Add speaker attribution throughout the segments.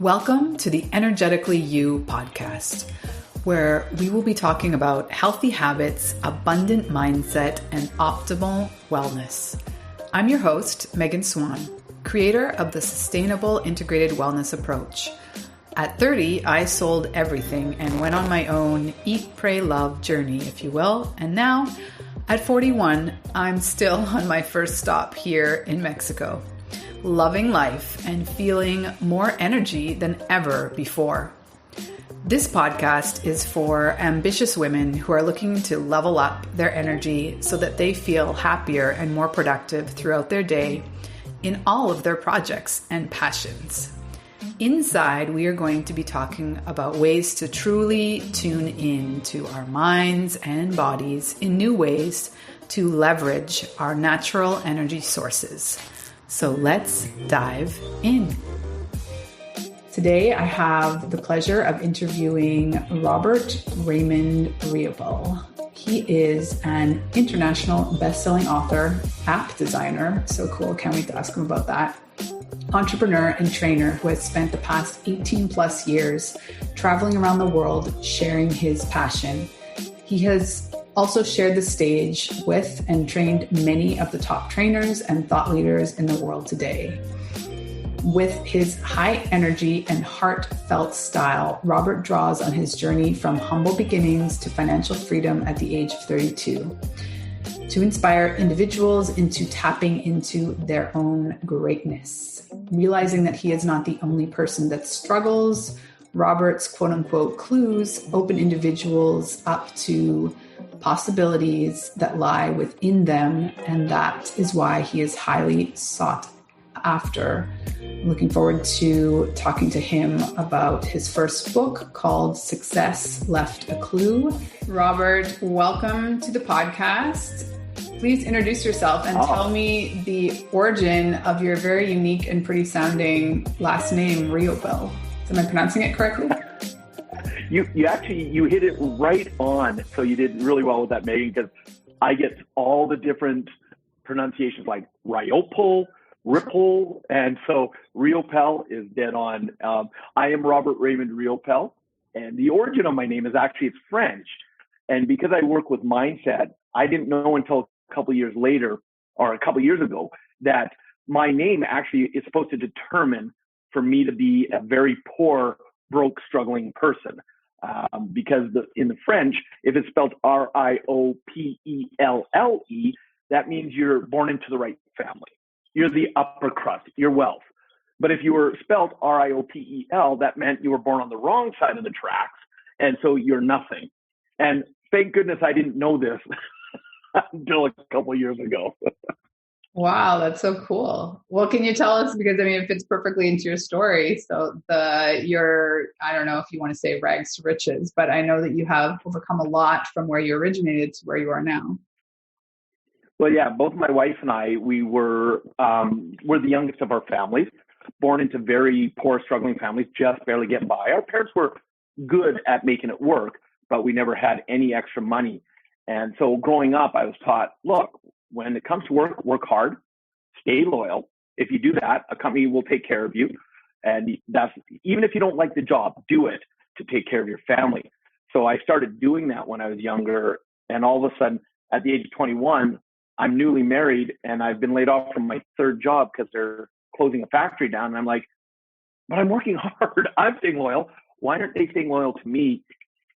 Speaker 1: Welcome to the Energetically You podcast, where we will be talking about healthy habits, abundant mindset, and optimal wellness. I'm your host, Megan Swan, creator of the Sustainable Integrated Wellness Approach. At 30, I sold everything and went on my own eat, pray, love journey, if you will. And now, at 41, I'm still on my first stop here in Mexico, loving life and feeling more energy than ever before. This podcast is for ambitious women who are looking to level up their energy so that they feel happier and more productive throughout their day in all of their projects and passions. Inside, we are going to be talking about ways to truly tune in to our minds and bodies in new ways to leverage our natural energy sources. So let's dive in. Today, I have the pleasure of interviewing Robert Raymond Riopel. He is an international best-selling author, app designer, so cool, can't wait to ask him about that, entrepreneur and trainer who has spent the past 18 plus years traveling around the world sharing his passion. He has also shared the stage with and trained many of the top trainers and thought leaders in the world today. With his high energy and heartfelt style, Robert draws on his journey from humble beginnings to financial freedom at the age of 32 to inspire individuals into tapping into their own greatness. Realizing that he is not the only person that struggles, Robert's quote unquote clues open individuals up to possibilities that lie within them, and that is why he is highly sought after. I'm looking forward to talking to him about his first book called Success Left a Clue. Robert, welcome to the podcast. Please introduce yourself and tell me the origin of your very unique and pretty sounding last name, Riopel. Am I pronouncing it correctly?
Speaker 2: You hit it right on. So you did really well with that, Megan, because I get all the different pronunciations like Riopel, Ripple, and so Riopel is dead on. I am Robert Raymond Riopel, and the origin of my name is actually, it's French. And because I work with mindset, I didn't know until a couple years later, or a couple years ago, that my name actually is supposed to determine for me to be a very poor, broke, struggling person. Because in the French, if it's spelled Riopelle, that means you're born into the right family. You're the upper crust, you're wealth. But if you were spelled Riopel, that meant you were born on the wrong side of the tracks, and so you're nothing. And thank goodness I didn't know this until a couple of years ago.
Speaker 1: Wow, that's so cool. Well, can you tell us, because I mean, it fits perfectly into your story. So I don't know if you want to say rags to riches, but I know that you have overcome a lot from where you originated to where you are now.
Speaker 2: Well, yeah, both my wife and I, we're the youngest of our families, born into very poor, struggling families, just barely getting by. Our parents were good at making it work, but we never had any extra money. And so growing up, I was taught, look, when it comes to work, work hard, stay loyal. If you do that, a company will take care of you. And that's, even if you don't like the job, do it to take care of your family. So I started doing that when I was younger. And all of a sudden, at the age of 21, I'm newly married and I've been laid off from my third job because they're closing a factory down. And I'm like, but I'm working hard. I'm staying loyal. Why aren't they staying loyal to me?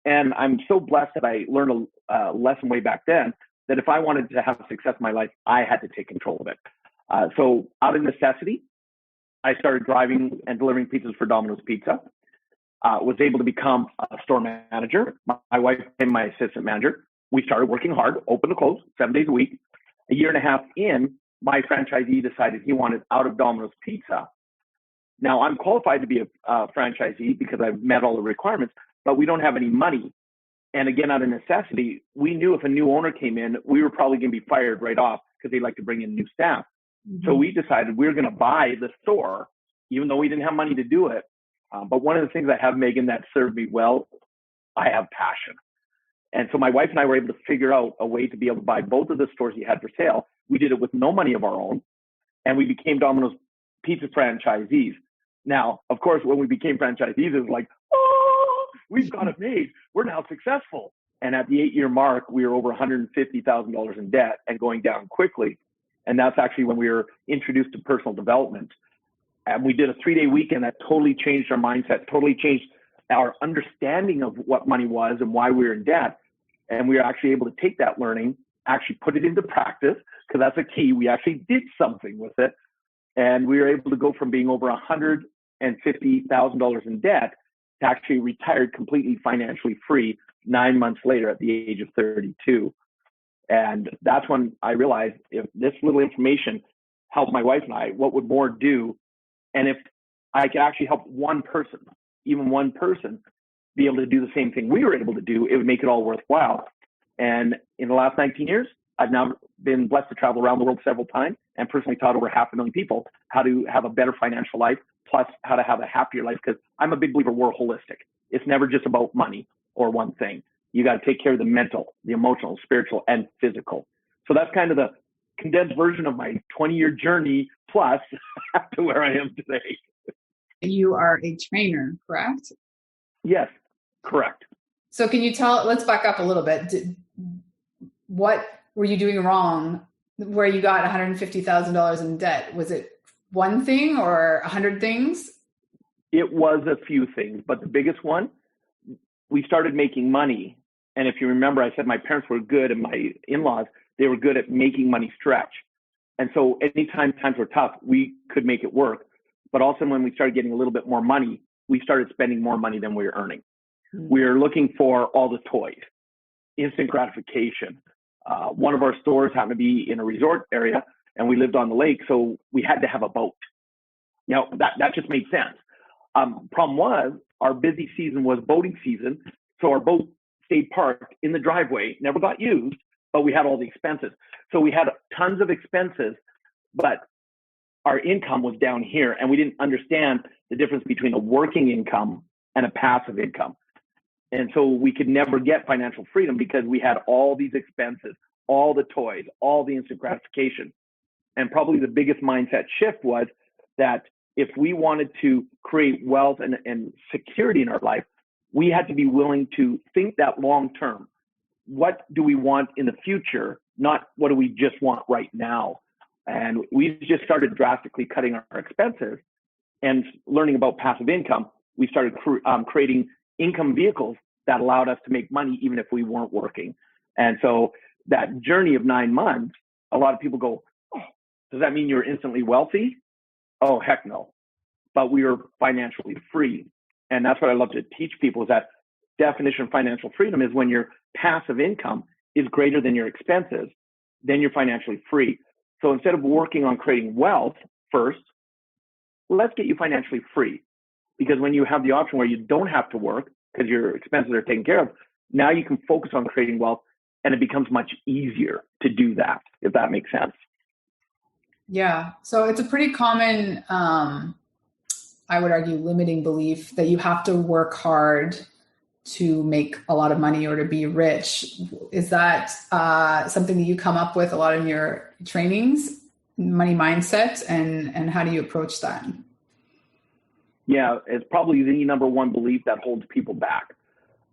Speaker 2: And I'm so blessed that I learned a lesson way back then that if I wanted to have success in my life, I had to take control of it. So out of necessity, I started driving and delivering pizzas for Domino's Pizza. Was able to become a store manager. My wife became my assistant manager. We started working hard, open to close, 7 days a week. A year and a half in, my franchisee decided he wanted out of Domino's Pizza. Now, I'm qualified to be a franchisee because I've met all the requirements, but we don't have any money. And again, out of necessity, we knew if a new owner came in, we were probably going to be fired right off because they like to bring in new staff. Mm-hmm. So we decided we were going to buy the store, even though we didn't have money to do it. But one of the things I have, Megan, that served me well, I have passion. And so my wife and I were able to figure out a way to be able to buy both of the stores he had for sale. We did it with no money of our own, and we became Domino's Pizza franchisees. Now, of course, when we became franchisees, it was like, oh, we've got it made. We're now successful. And at the 8-year mark, we were over $150,000 in debt and going down quickly. And that's actually when we were introduced to personal development. And we did a 3-day weekend that totally changed our mindset, totally changed our understanding of what money was and why we were in debt. And we were actually able to take that learning, actually put it into practice, because that's a key. We actually did something with it. And we were able to go from being over $150,000 in debt to actually retired completely financially free 9 months later at the age of 32. And that's when I realized if this little information helped my wife and I, what would more do? And if I could actually help one person, even one person, be able to do the same thing we were able to do, it would make it all worthwhile. And in the last 19 years, I've now been blessed to travel around the world several times and personally taught over 500,000 people how to have a better financial life, plus how to have a happier life. Because I'm a big believer we're holistic. It's never just about money or one thing. You got to take care of the mental, the emotional, spiritual, and physical. So that's kind of the condensed version of my 20-year journey plus to where I am today.
Speaker 1: You are a trainer, correct?
Speaker 2: Yes, correct.
Speaker 1: So can you let's back up a little bit. What were you doing wrong where you got $150,000 in debt? Was it one thing or 100 things?
Speaker 2: It was a few things, but the biggest one, we started making money. And if you remember, I said my parents were good and my in-laws, they were good at making money stretch. And so anytime times were tough, we could make it work. But also when we started getting a little bit more money, we started spending more money than we were earning. Mm-hmm. We were looking for all the toys, instant gratification. One of our stores happened to be in a resort area and we lived on the lake. So we had to have a boat. That just made sense. Problem was our busy season was boating season. So our boat stayed parked in the driveway, never got used, but we had all the expenses. So we had tons of expenses, but our income was down here and we didn't understand the difference between a working income and a passive income. And so we could never get financial freedom because we had all these expenses, all the toys, all the instant gratification. And probably the biggest mindset shift was that if we wanted to create wealth and security in our life, we had to be willing to think that long term. What do we want in the future? Not what do we just want right now? And we just started drastically cutting our expenses and learning about passive income. We started creating income vehicles that allowed us to make money even if we weren't working. And so that journey of 9 months, a lot of people go, oh, does that mean you're instantly wealthy? Oh, heck no. But we were financially free. And that's what I love to teach people is that definition of financial freedom is when your passive income is greater than your expenses, then you're financially free. So instead of working on creating wealth first, let's get you financially free. Because when you have the option where you don't have to work because your expenses are taken care of, now you can focus on creating wealth and it becomes much easier to do that, if that makes sense.
Speaker 1: Yeah. So it's a pretty common, I would argue, limiting belief that you have to work hard to make a lot of money or to be rich. Is that something that you come up with a lot in your trainings, money mindset, and how do you approach that?
Speaker 2: Yeah, it's probably the number one belief that holds people back.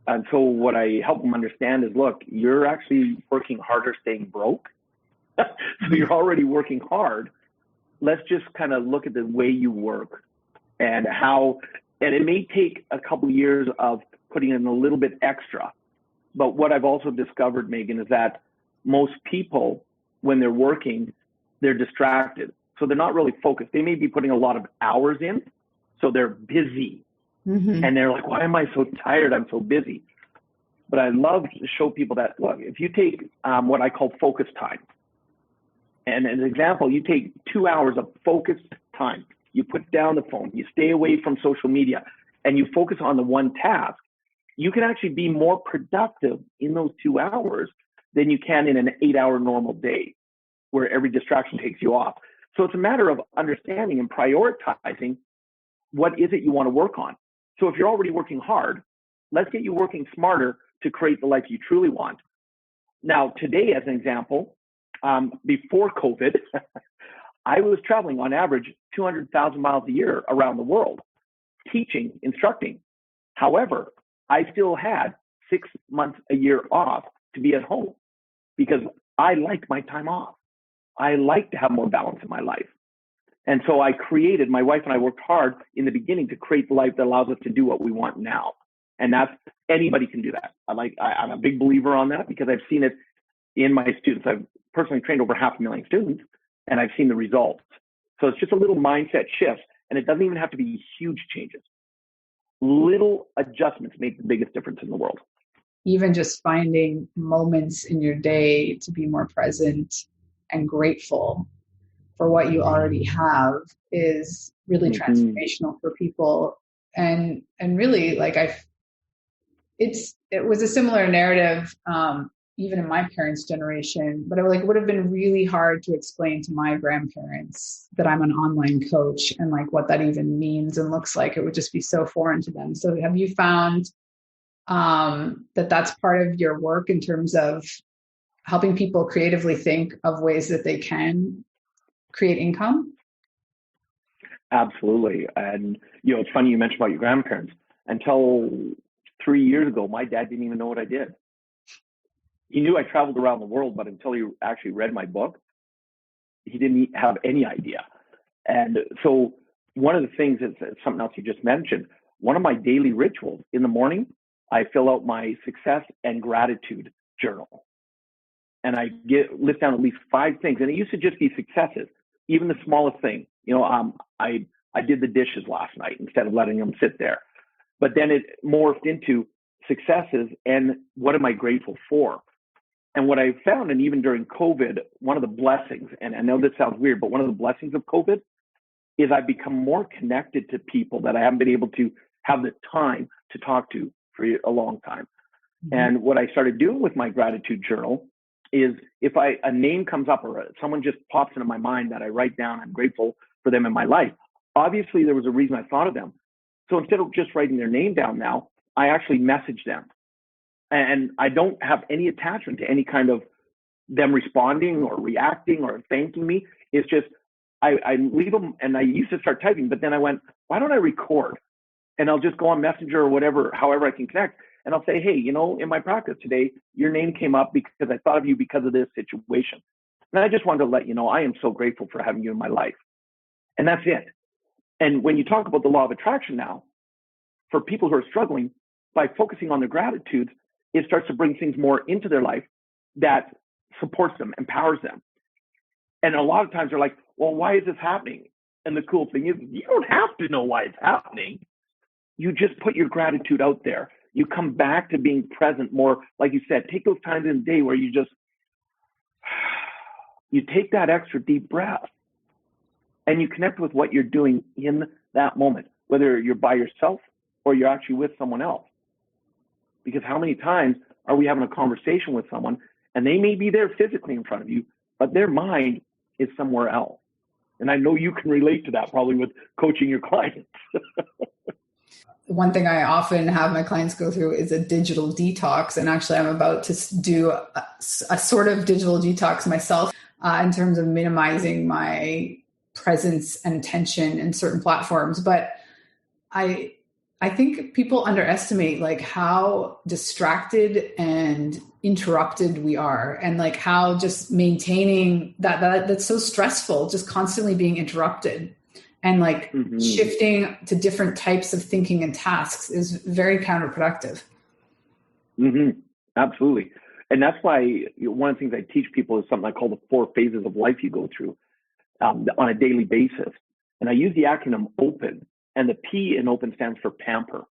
Speaker 2: And so what I help them understand is, look, you're actually working harder staying broke. So you're already working hard. Let's just kind of look at the way you work and it may take a couple of years of putting in a little bit extra. But what I've also discovered, Megan, is that most people, when they're working, they're distracted. So they're not really focused. They may be putting a lot of hours in, so they're busy. Mm-hmm. And they're like, why am I so tired? I'm so busy. But I love to show people that, look, if you take what I call focus time, and as an example, you take 2 hours of focused time, you put down the phone, you stay away from social media, and you focus on the one task, you can actually be more productive in those 2 hours than you can in an 8-hour normal day where every distraction takes you off. So it's a matter of understanding and prioritizing what is it you want to work on. So if you're already working hard, let's get you working smarter to create the life you truly want. Now, today, as an example, before COVID, I was traveling on average 200,000 miles a year around the world, teaching, instructing. However, I still had 6 months a year off to be at home because I liked my time off. I like to have more balance in my life. And so my wife and I worked hard in the beginning to create the life that allows us to do what we want now. And anybody can do that. I'm a big believer on that because I've seen it in my students. I've personally trained over 500,000 students and I've seen the results. So it's just a little mindset shift, and it doesn't even have to be huge changes. Little adjustments make the biggest difference in the world.
Speaker 1: Even just finding moments in your day to be more present and grateful for what you already have is really transformational for people. And really, like it was a similar narrative, even in my parents' generation, but it would have been really hard to explain to my grandparents that I'm an online coach and like what that even means and looks like. It would just be so foreign to them. So have you found that that's part of your work in terms of helping people creatively think of ways that they can create income?
Speaker 2: Absolutely. And, it's funny you mentioned about your grandparents. Until 3 years ago, my dad didn't even know what I did. He knew I traveled around the world, but until he actually read my book, he didn't have any idea. And so one of the things is something else you just mentioned. One of my daily rituals in the morning, I fill out my success and gratitude journal. And I list down at least 5 things. And it used to just be successes, even the smallest thing. I did the dishes last night instead of letting them sit there. But then it morphed into successes and what am I grateful for? And what I found, and even during COVID, one of the blessings, and I know this sounds weird, but one of the blessings of COVID is I've become more connected to people that I haven't been able to have the time to talk to for a long time. Mm-hmm. And what I started doing with my gratitude journal is if a name comes up or someone just pops into my mind that I write down, I'm grateful for them in my life. Obviously, there was a reason I thought of them. So instead of just writing their name down now, I actually message them. And I don't have any attachment to any kind of them responding or reacting or thanking me. It's just, I leave them, and I used to start typing, but then I went, why don't I record? And I'll just go on Messenger or whatever, however I can connect. And I'll say, hey, in my practice today, your name came up because I thought of you because of this situation. And I just wanted to let you know, I am so grateful for having you in my life. And that's it. And when you talk about the law of attraction now, for people who are struggling, by focusing on their gratitudes, it starts to bring things more into their life that supports them, empowers them. And a lot of times they're like, well, why is this happening? And the cool thing is, you don't have to know why it's happening. You just put your gratitude out there. You come back to being present more. Like you said, take those times in the day where you take that extra deep breath and you connect with what you're doing in that moment, whether you're by yourself or you're actually with someone else. Because how many times are we having a conversation with someone and they may be there physically in front of you, but their mind is somewhere else? And I know you can relate to that probably with coaching your clients.
Speaker 1: One thing I often have my clients go through is a digital detox. And actually, I'm about to do a sort of digital detox myself in terms of minimizing my presence and attention in certain platforms. But I think people underestimate like how distracted and interrupted we are, and like how just maintaining that's so stressful, just constantly being interrupted. And like shifting to different types of thinking and tasks is very counterproductive.
Speaker 2: Mm-hmm. Absolutely. And that's why one of the things I teach people is something I call the 4 phases of life you go through on a daily basis. And I use the acronym OPEN, and the P in OPEN stands for pamper.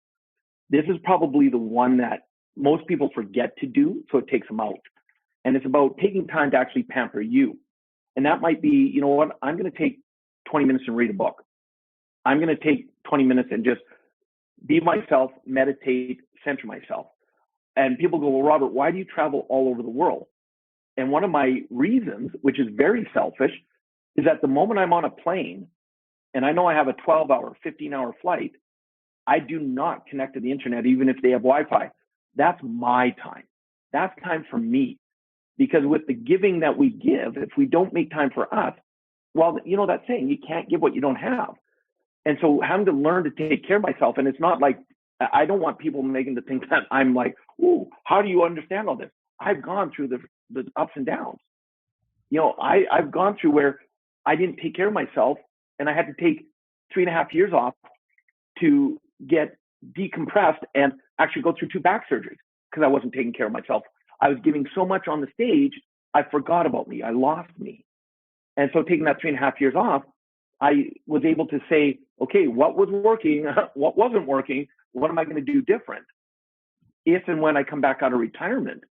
Speaker 2: This is probably the one that most people forget to do, so it takes them out. And it's about taking time to actually pamper you. And that might be, you know what, I'm going to take 20 minutes and read a book. I'm going to take 20 minutes and just be myself, meditate, center myself. And people go, well, Robert, why do you travel all over the world? And one of my reasons, which is very selfish, is that the moment I'm on a plane and I know I have a 12-hour, 15-hour flight, I do not connect to the internet, even if they have Wi-Fi. That's my time. That's time for me. Because with the giving that we give, if we don't make time for us, Well, you know that saying, you can't give what you don't have. And so having to learn to take care of myself, and it's not like, I don't want people making the think that I'm like, oh, how do you understand all this? I've gone through the ups and downs. You know, I've gone through where I didn't take care of myself, and I had to take 3.5 years off to get decompressed and actually go through 2 back surgeries because I wasn't taking care of myself. I was giving so much on the stage, I forgot about me. I lost me. And so taking that 3.5 years off, I was able to say, okay, what was working? What wasn't working? What am I going to do different if and when I come back out of retirement?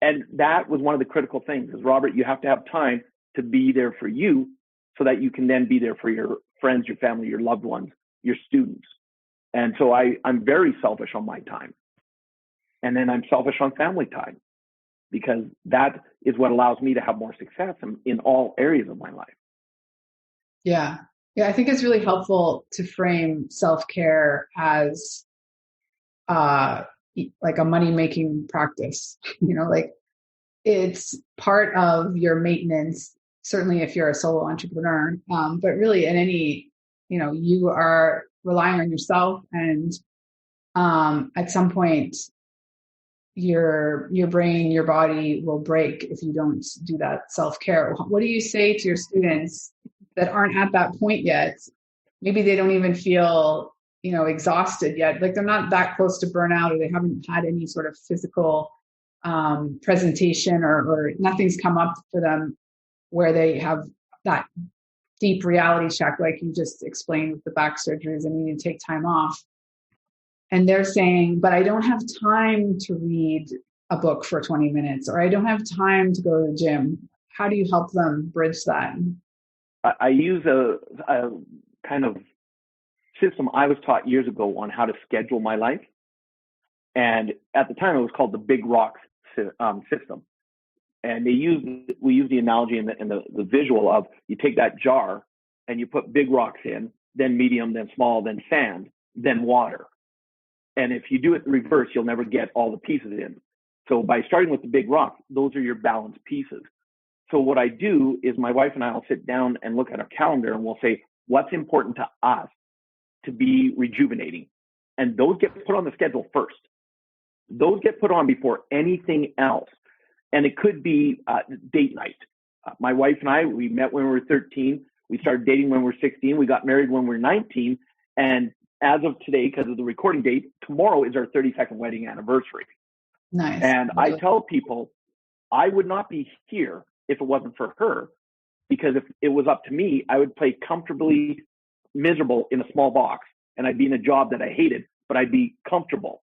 Speaker 2: And that was one of the critical things is, Robert, you have to have time to be there for you so that you can then be there for your friends, your family, your loved ones, your students. And so I'm very selfish on my time. And then I'm selfish on family time, because that is what allows me to have more success in all areas of my life.
Speaker 1: Yeah. Yeah. I think it's really helpful to frame self-care as like a money-making practice, like it's part of your maintenance, certainly if you're a solo entrepreneur, but really in any, you are relying on yourself, and at some point your brain, your body will break if you don't do that self-care. What do you say to your students that aren't at that point yet? Maybe they don't even feel, exhausted yet. Like they're not that close to burnout, or they haven't had any sort of physical presentation or nothing's come up for them where they have that deep reality check, like you just explained with the back surgeries, and you need to take time off. And they're saying, but I don't have time to read a book for 20 minutes, or I don't have time to go to the gym. How do you help them bridge that?
Speaker 2: I use a kind of system I was taught years ago on how to schedule my life. And at the time, it was called the Big Rocks system. And we use the analogy and the visual of, you take that jar and you put big rocks in, then medium, then small, then sand, then water. And if you do it in reverse, you'll never get all the pieces in. So by starting with the big rocks, those are your balanced pieces. So what I do is my wife and I will sit down and look at our calendar, and we'll say, what's important to us to be rejuvenating? And those get put on the schedule first. Those get put on before anything else. And it could be date night. My wife and I, we met when we were 13. We started dating when we were 16. We got married when we were 19. And as of today, because of the recording date, tomorrow is our 32nd wedding anniversary.
Speaker 1: Nice.
Speaker 2: And I tell people, I would not be here if it wasn't for her, because if it was up to me, I would play comfortably miserable in a small box, and I'd be in a job that I hated, but I'd be comfortable.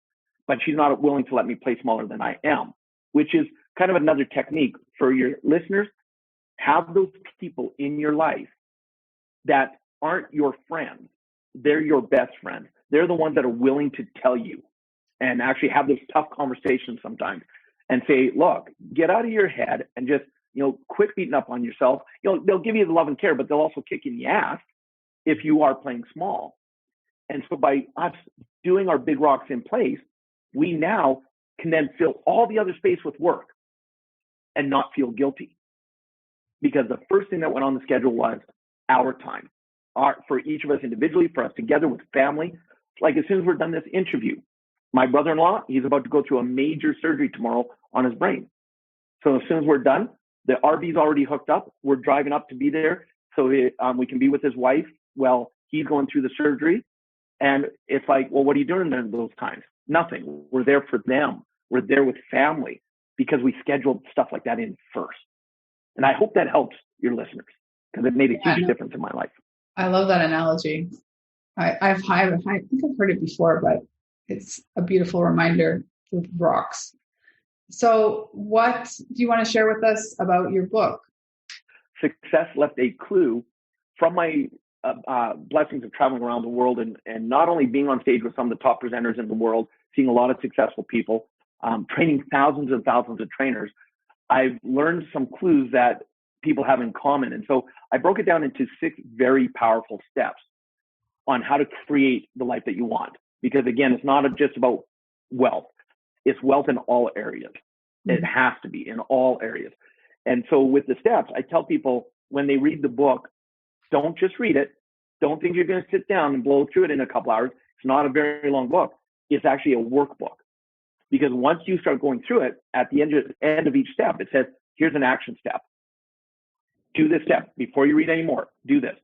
Speaker 2: But she's not willing to let me play smaller than I am, which is kind of another technique for your listeners. Have those people in your life that aren't your friends. They're your best friends. They're the ones that are willing to tell you and actually have those tough conversations sometimes and say, look, get out of your head and just, quit beating up on yourself. They'll give you the love and care, but they'll also kick you in the ass if you are playing small. And so by us doing our big rocks in place, we now can then fill all the other space with work and not feel guilty. Because the first thing that went on the schedule was our time, for each of us individually, for us together with family. Like as soon as we're done this interview, my brother-in-law, he's about to go through a major surgery tomorrow on his brain. So as soon as we're done, the RV's already hooked up. We're driving up to be there so we can be with his wife while he's going through the surgery. And it's like, well, what are you doing in those times? Nothing. We're there for them. We're there with family because we scheduled stuff like that in first. And I hope that helps your listeners, because it made a huge difference in my life.
Speaker 1: I love that analogy. I think I've heard it before, but it's a beautiful reminder with rocks. So what do you want to share with us about your book?
Speaker 2: Success left a clue from my blessings of traveling around the world and not only being on stage with some of the top presenters in the world, seeing a lot of successful people, training thousands and thousands of trainers. I've learned some clues that people have in common. And so I broke it down into 6 very powerful steps on how to create the life that you want. Because again, it's not just about wealth. It's wealth in all areas. It has to be in all areas. And so with the steps, I tell people when they read the book, don't just read it. Don't think you're going to sit down and blow through it in a couple hours. It's not a very long book. It's actually a workbook. Because once you start going through it, at the end of each step, it says, here's an action step. Do this step before you read any more. Do this.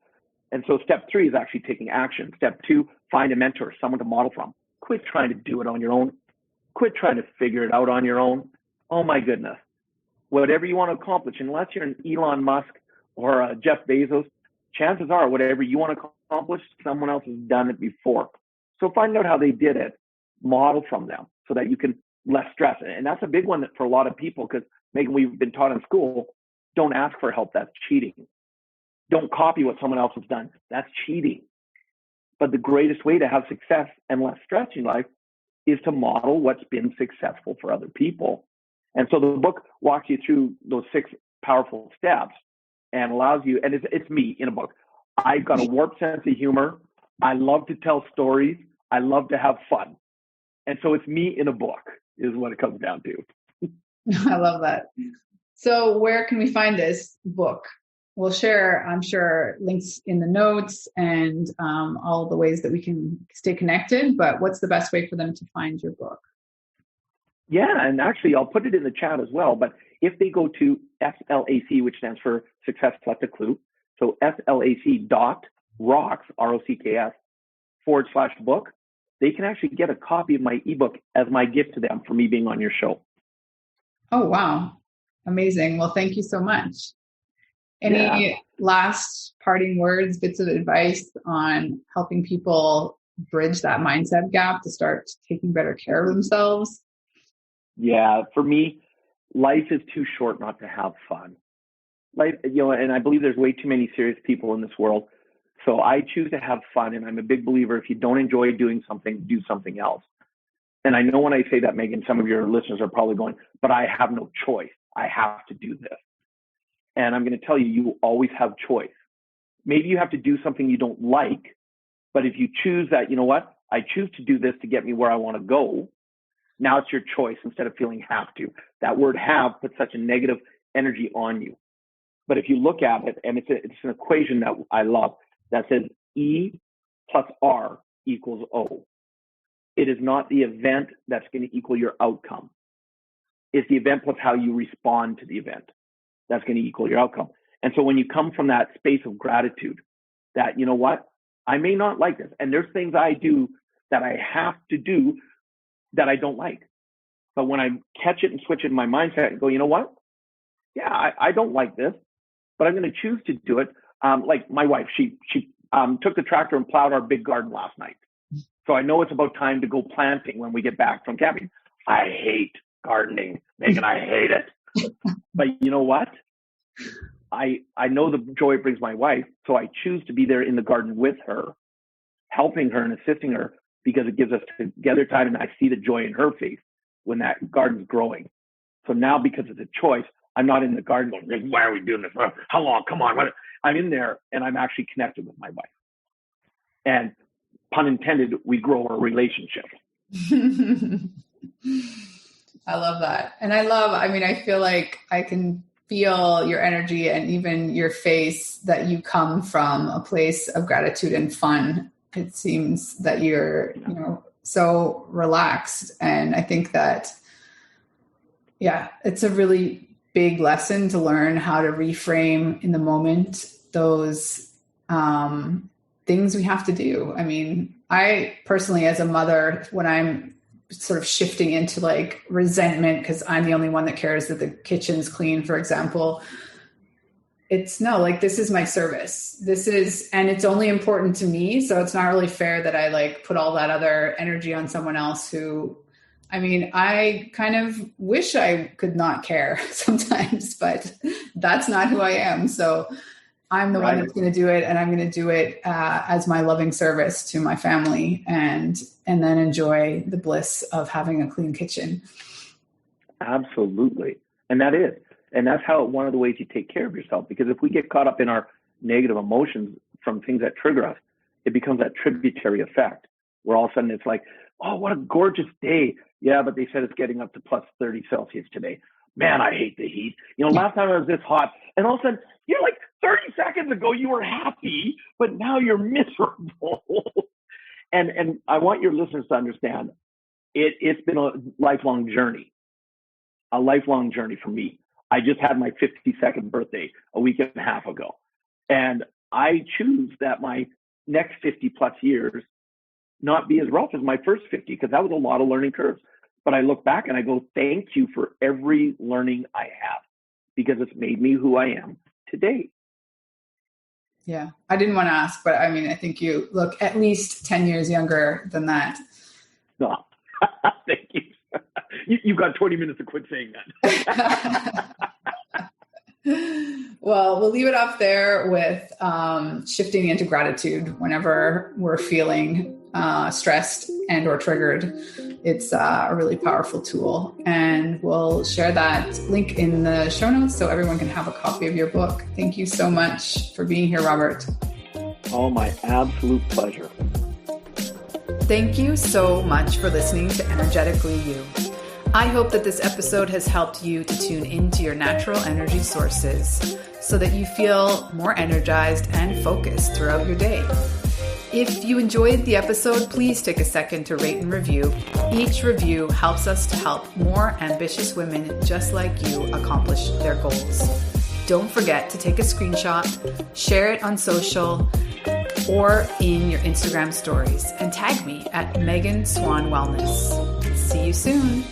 Speaker 2: And so step 3 is actually taking action. Step 2, find a mentor, someone to model from. Quit trying to do it on your own. Quit trying to figure it out on your own. Oh my goodness. Whatever you want to accomplish, unless you're an Elon Musk or a Jeff Bezos, chances are whatever you want to accomplish, someone else has done it before. So find out how they did it, model from them so that you can less stress. And that's a big one for a lot of people because, Megan, we've been taught in school, don't ask for help. That's cheating. Don't copy what someone else has done. That's cheating. But the greatest way to have success and less stress in life is to model what's been successful for other people. And so the book walks you through those 6 powerful steps and allows you, and it's me in a book. I've got a warped sense of humor. I love to tell stories. I love to have fun. And so it's me in a book is what it comes down to.
Speaker 1: I love that. So where can we find this book? We'll share, I'm sure, links in the notes and all the ways that we can stay connected. But what's the best way for them to find your book?
Speaker 2: Yeah, and actually, I'll put it in the chat as well. But if they go to SLAC, which stands for Success Plus a Clue, so SLAC.rocks, ROCKS, /book, they can actually get a copy of my ebook as my gift to them for me being on your show.
Speaker 1: Oh, wow. Amazing. Well, thank you so much. Any last parting words, bits of advice on helping people bridge that mindset gap to start taking better care of themselves?
Speaker 2: Yeah, for me, life is too short not to have fun. Life, and I believe there's way too many serious people in this world. So I choose to have fun, and I'm a big believer if you don't enjoy doing something, do something else. And I know when I say that, Megan, some of your listeners are probably going, but I have no choice. I have to do this. And I'm going to tell you, you always have choice. Maybe you have to do something you don't like, but if you choose that, you know what? I choose to do this to get me where I want to go. Now it's your choice instead of feeling have to. That word have puts such a negative energy on you. But if you look at it, and it's an equation that I love that says E plus R equals O. It is not the event that's going to equal your outcome. It's the event plus how you respond to the event that's going to equal your outcome. And so when you come from that space of gratitude that, you know what, I may not like this. And there's things I do that I have to do that I don't like. But when I catch it and switch it in my mindset and go, you know what? Yeah, I don't like this, but I'm going to choose to do it. Like my wife, she took the tractor and plowed our big garden last night. So I know it's about time to go planting when we get back from camping. I hate gardening, Megan. I hate it. But you know what? I know the joy it brings my wife, so I choose to be there in the garden with her, helping her and assisting her because it gives us together time, and I see the joy in her face when that garden's growing. So now, because it's a choice, I'm not in the garden going, why are we doing this? How long? Come on. What? I'm in there, and I'm actually connected with my wife. And pun intended, we grow our relationship.
Speaker 1: I love that. And I feel like I can feel your energy and even your face that you come from a place of gratitude and fun. It seems that you're, so relaxed. And I think that, it's a really big lesson to learn how to reframe in the moment those things we have to do. I mean, I personally, as a mother, when I'm sort of shifting into like resentment because I'm the only one that cares that the kitchen's clean, for example, this is my service. And it's only important to me. So it's not really fair that I like put all that other energy on someone else I kind of wish I could not care sometimes, but that's not who I am. So I'm the one that's going to do it, and I'm going to do it as my loving service to my family, and then enjoy the bliss of having a clean kitchen.
Speaker 2: Absolutely. And that's how one of the ways you take care of yourself, because if we get caught up in our negative emotions from things that trigger us, it becomes that tributary effect where all of a sudden it's like, oh, what a gorgeous day. Yeah, but they said it's getting up to plus 30 Celsius today. man, I hate the heat. Last time I was this hot, and all of a sudden, 30 seconds ago you were happy, but now you're miserable. and I want your listeners to understand, it's been a lifelong journey for me. I just had my 52nd birthday a week and a half ago. And I choose that my next 50 plus years not be as rough as my first 50, because that was a lot of learning curves. But I look back and I go, thank you for every learning I have, because it's made me who I am today.
Speaker 1: Yeah. I didn't want to ask, but I mean, I think you look at least 10 years younger than that.
Speaker 2: No, thank you. You've got 20 minutes to quit saying that.
Speaker 1: Well, we'll leave it up there with shifting into gratitude whenever we're feeling stressed and or triggered. It's a really powerful tool. And we'll share that link in the show notes so everyone can have a copy of your book. Thank you so much for being here, Robert.
Speaker 2: Oh, my absolute pleasure.
Speaker 1: Thank you so much for listening to Energetically You. I hope that this episode has helped you to tune into your natural energy sources so that you feel more energized and focused throughout your day. If you enjoyed the episode, please take a second to rate and review. Each review helps us to help more ambitious women just like you accomplish their goals. Don't forget to take a screenshot, share it on social or in your Instagram stories, and tag me at Megan Swan Wellness. See you soon.